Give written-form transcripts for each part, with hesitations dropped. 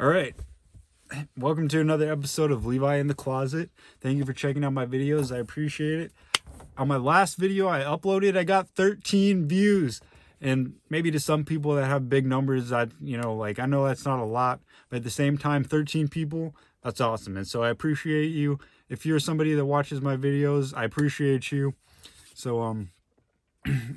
All right. Welcome to another episode of Levi in the Closet. Thank you for checking out my videos. I appreciate it. On my last video I uploaded, I got 13 views. And maybe to some people that have big numbers, I know that's not a lot, but at the same time, 13 people, that's awesome. And so I appreciate you. If you're somebody that watches my videos, I appreciate you. So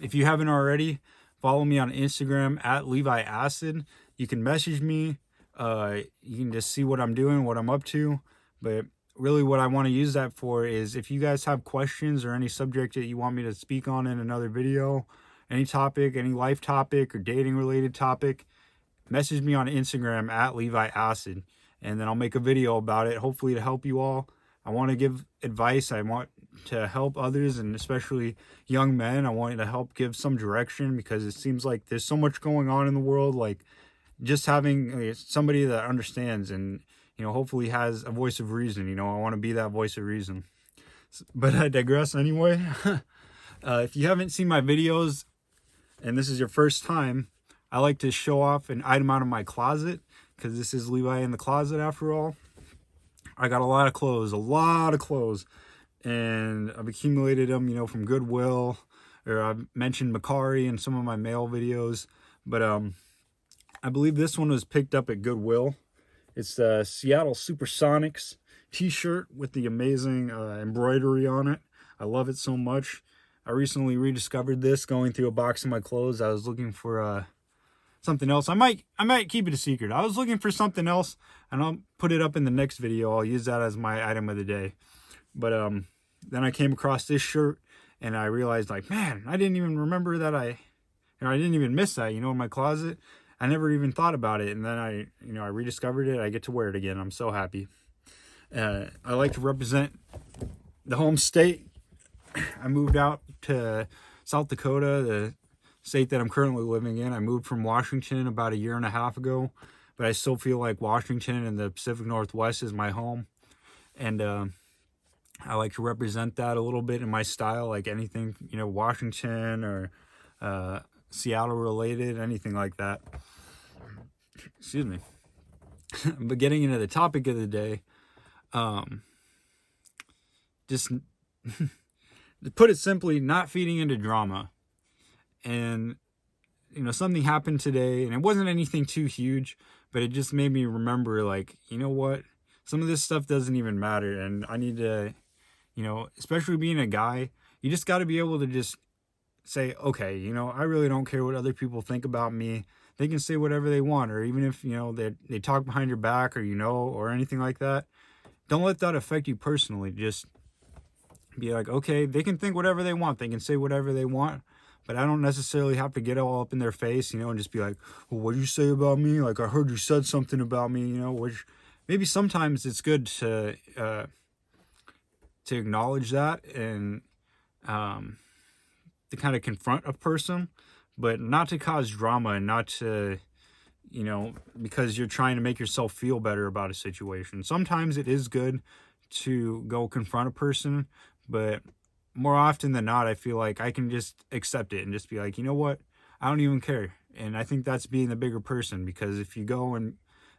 if you haven't already, follow me on Instagram at Levi Acid. You can message me. You can just see what I'm doing, what I'm up to. But really what I want to use that for is if you guys have questions or any subject that you want me to speak on in another video, any topic, any life topic or dating related topic, message me on Instagram at Levi Acid, and then I'll make a video about it, hopefully to help you all. I want to give advice. I want to help others, and especially young men. I want to help give some direction, because it seems like there's so much going on in the world. Like, just having somebody that understands and, hopefully has a voice of reason. I want to be that voice of reason. But I digress anyway. If you haven't seen my videos and this is your first time, I like to show off an item out of my closet, because this is Levi in the Closet after all. I got a lot of clothes, and I've accumulated them, from Goodwill, or I've mentioned Macari in some of my mail videos, but I believe this one was picked up at Goodwill. It's the Seattle Supersonics t-shirt with the amazing embroidery on it. I love it so much. I recently rediscovered this going through a box of my clothes. I was looking for something else. I might keep it a secret. I was looking for something else, and I'll put it up in the next video. I'll use that as my item of the day. But then I came across this shirt, and I realized, like, man, I didn't even remember that I didn't even miss that, in my closet. I never even thought about it, and then I rediscovered it. I get to wear it again. I'm so happy. I like to represent the home state. I moved out to South Dakota, the state that I'm currently living in. I moved from Washington about a year and a half ago, but I still feel like Washington and the Pacific Northwest is my home. And I like to represent that a little bit in my style, like anything, Washington or Seattle related, anything like that. Excuse me. But getting into the topic of the day, just to put it simply, not feeding into drama. And something happened today, and it wasn't anything too huge, but it just made me remember, like, what, some of this stuff doesn't even matter. And I need to, especially being a guy, you just got to be able to just say, okay, I really don't care what other people think about me. They can say whatever they want, or even if, they talk behind your back, or, or anything like that. Don't let that affect you personally. Just be like, okay, they can think whatever they want. They can say whatever they want, but I don't necessarily have to get all up in their face, and just be like, well, what did you say about me? Like, I heard you said something about me, which maybe sometimes it's good to acknowledge that, and to kind of confront a person, but not to cause drama, and not to, because you're trying to make yourself feel better about a situation. Sometimes it is good to go confront a person, but more often than not, I feel like I can just accept it and just be like, you know what? I don't even care. And I think that's being the bigger person, because if you go and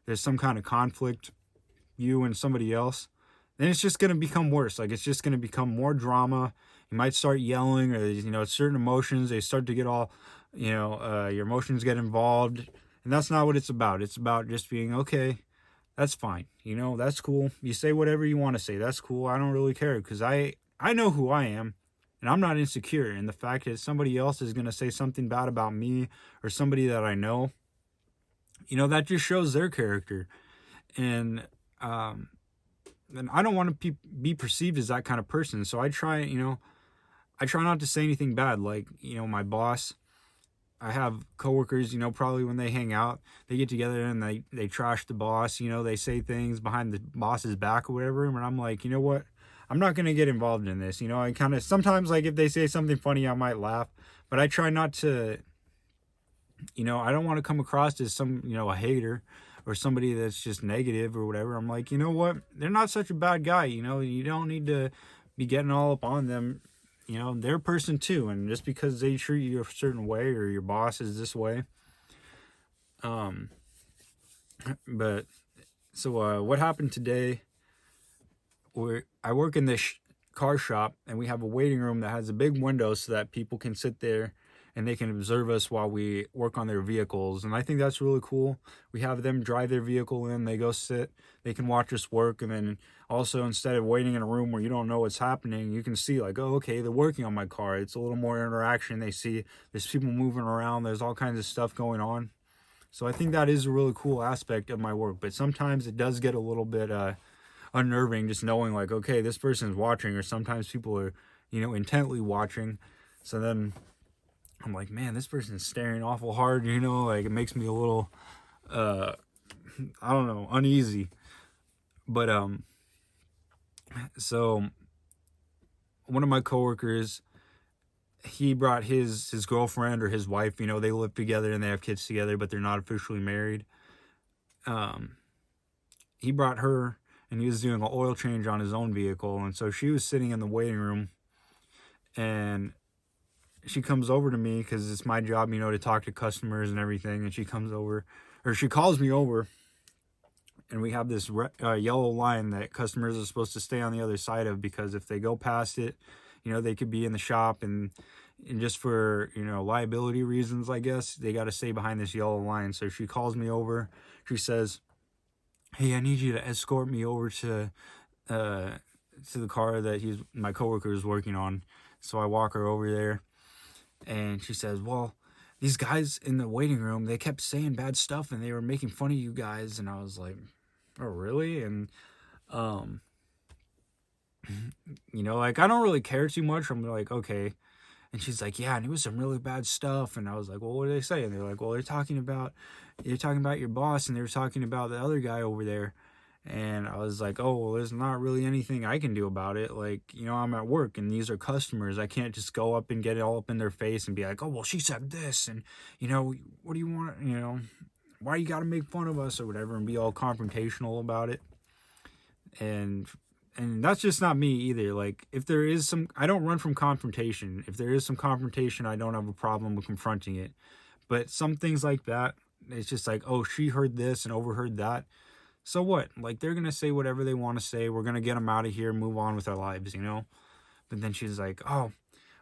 there's some kind of conflict, you and somebody else, then it's just going to become worse. Like, it's just going to become more drama. You might start yelling, or, certain emotions, they start to get all, your emotions get involved. And that's not what it's about. It's about just being, okay, that's fine. That's cool. You say whatever you want to say. That's cool. I don't really care, because I know who I am, and I'm not insecure. And the fact that somebody else is going to say something bad about me, or somebody that I know, that just shows their character. And I don't want to be perceived as that kind of person. So I try not to say anything bad. Like, my boss, I have coworkers, probably when they hang out, they get together and they trash the boss, they say things behind the boss's back or whatever. And I'm like, you know what? I'm not going to get involved in this. I kind of, sometimes, like, if they say something funny, I might laugh, but I try not to, I don't want to come across as some, a hater, or somebody that's just negative or whatever. I'm like, you know what? They're not such a bad guy. You don't need to be getting all up on them. They're a person too. And just because they treat you a certain way, or your boss is this way, but So what happened today? I work in this car shop, and we have a waiting room that has a big window so that people can sit there and they can observe us while we work on their vehicles. And I think that's really cool. We have them drive their vehicle in, they go sit, they can watch us work, and then also instead of waiting in a room where you don't know what's happening, you can see like, oh, okay, they're working on my car. It's a little more interaction. They see there's people moving around, there's all kinds of stuff going on. So I think that is a really cool aspect of my work, but sometimes it does get a little bit unnerving just knowing like, okay, this person's watching, or sometimes people are, intently watching. So then I'm like, man, this person's staring awful hard, like it makes me a little, I don't know, uneasy. But, so one of my coworkers, he brought his girlfriend or his wife, they live together and they have kids together, but they're not officially married. He brought her, and he was doing an oil change on his own vehicle. And so she was sitting in the waiting room, and she comes over to me because it's my job, to talk to customers and everything. And she comes over, or she calls me over, and we have this yellow line that customers are supposed to stay on the other side of, because if they go past it, they could be in the shop, and just for, liability reasons, I guess, they got to stay behind this yellow line. So she calls me over. She says, hey, I need you to escort me over to the car that my coworker is working on. So I walk her over there, and she says, well, these guys in the waiting room, they kept saying bad stuff, and they were making fun of you guys. And I was like, oh, really? And, like, I don't really care too much. I'm like, okay. And she's like, yeah, and it was some really bad stuff. And I was like, well, what did they say? And they're like, well, they're talking about your boss, and they were talking about the other guy over there. And I was like, oh, well, there's not really anything I can do about it. Like, I'm at work, and these are customers. I can't just go up and get it all up in their face and be like, oh, well, she said this, and, what do you want, why you got to make fun of us or whatever, and be all confrontational about it. And that's just not me either. Like, if there is I don't run from confrontation. If there is some confrontation, I don't have a problem with confronting it. But some things like that, it's just like, oh, she heard this and overheard that. So what? Like, they're going to say whatever they want to say. We're going to get them out of here and move on with our lives, But then she's like, oh,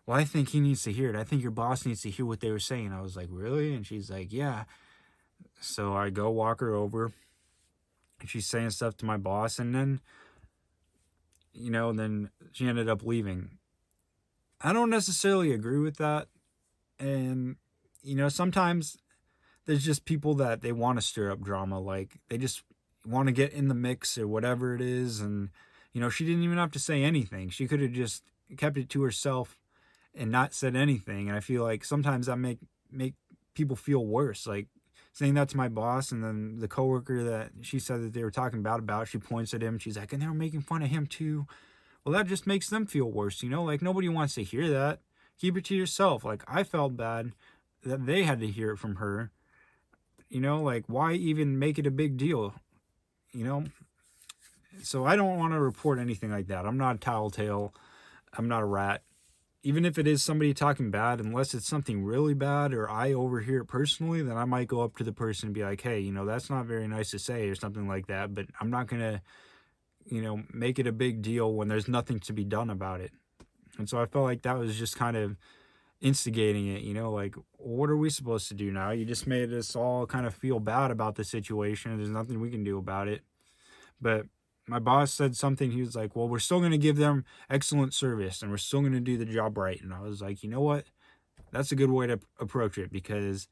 well, I think he needs to hear it. I think your boss needs to hear what they were saying. I was like, really? And she's like, yeah. So I go walk her over, and she's saying stuff to my boss, and then, then she ended up leaving. I don't necessarily agree with that. And, sometimes there's just people that they want to stir up drama. Like, they just want to get in the mix or whatever it is. And, she didn't even have to say anything. She could have just kept it to herself and not said anything. And I feel like sometimes that make people feel worse. Like, saying that to my boss, and then the coworker that she said that they were talking bad about, she points at him. She's like, and they were making fun of him too. Well, that just makes them feel worse, Like, nobody wants to hear that. Keep it to yourself. Like, I felt bad that they had to hear it from her. Like, why even make it a big deal? So I don't want to report anything like that. I'm not a tattletale. I'm not a rat. Even if it is somebody talking bad, unless it's something really bad or I overhear it personally, then I might go up to the person and be like, hey, that's not very nice to say, or something like that. But I'm not going to, make it a big deal when there's nothing to be done about it. And so I felt like that was just kind of instigating it, like, what are we supposed to do now? You just made us all kind of feel bad about the situation. There's nothing we can do about it. But my boss said something. He was like, well, we're still going to give them excellent service, and we're still going to do the job right. And I was like, you know what? That's a good way to approach it, because,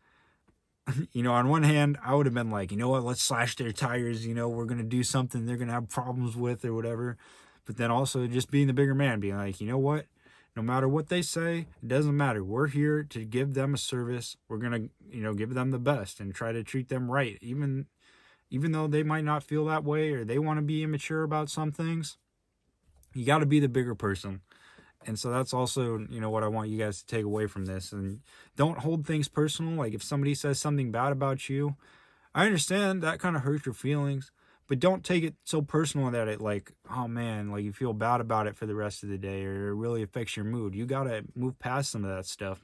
on one hand, I would have been like, you know what? Let's slash their tires. We're going to do something they're going to have problems with or whatever. But then also just being the bigger man, being like, you know what? No matter what they say, it doesn't matter. We're here to give them a service. We're going to, give them the best and try to treat them right. Even though they might not feel that way, or they want to be immature about some things, you got to be the bigger person. And so that's also, what I want you guys to take away from this. And don't hold things personal. Like, if somebody says something bad about you, I understand that kind of hurts your feelings, but don't take it so personal that it, like, oh man, like, you feel bad about it for the rest of the day, or it really affects your mood. You got to move past some of that stuff.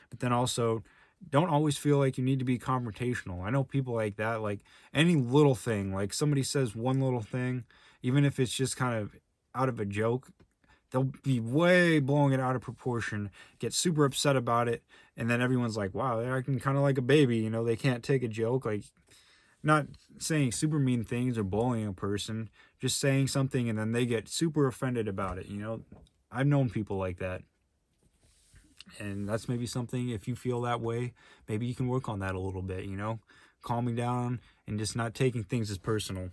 But then also, don't always feel like you need to be confrontational. I know people like that, like any little thing, like somebody says one little thing, even if it's just kind of out of a joke, they'll be way blowing it out of proportion, get super upset about it, and then everyone's like, wow, they're acting kind of like a baby, you know, they can't take a joke. Like, not saying super mean things or bullying a person, just saying something and then they get super offended about it, you know. I've known people like that. And that's maybe something, if you feel that way, maybe you can work on that a little bit, you know, calming down and just not taking things as personal.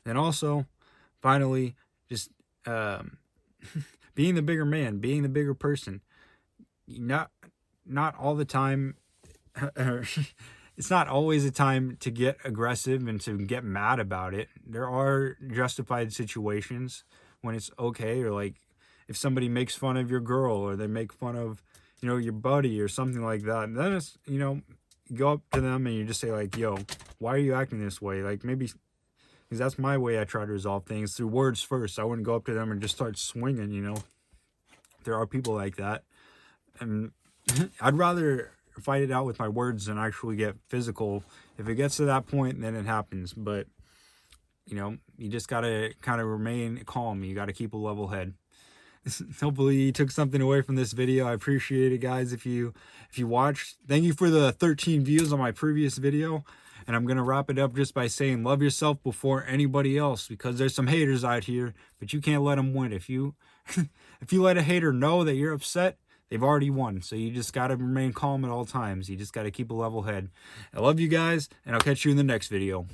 And also, finally, just being the bigger man, being the bigger person. Not all the time. It's not always a time to get aggressive and to get mad about it. There are justified situations when it's okay, or like if somebody makes fun of your girl or they make fun of, you know, your buddy or something like that. And then it's, you know, you go up to them and you just say like, yo, why are you acting this way? Like maybe, because that's my way I try to resolve things, through words first. I wouldn't go up to them and just start swinging, you know. There are people like that. And I'd rather fight it out with my words than actually get physical. If it gets to that point, then it happens. But, you know, you just got to kind of remain calm. You got to keep a level head. Hopefully you took something away from this video. I appreciate it, guys. If you watched, thank you for the 13 views on my previous video. And I'm going to wrap it up just by saying, love yourself before anybody else, because there's some haters out here, but you can't let them win. If you if you let a hater know that you're upset, they've already won. So you just got to remain calm at all times. You just got to keep a level head. I love you guys, and I'll catch you in the next video.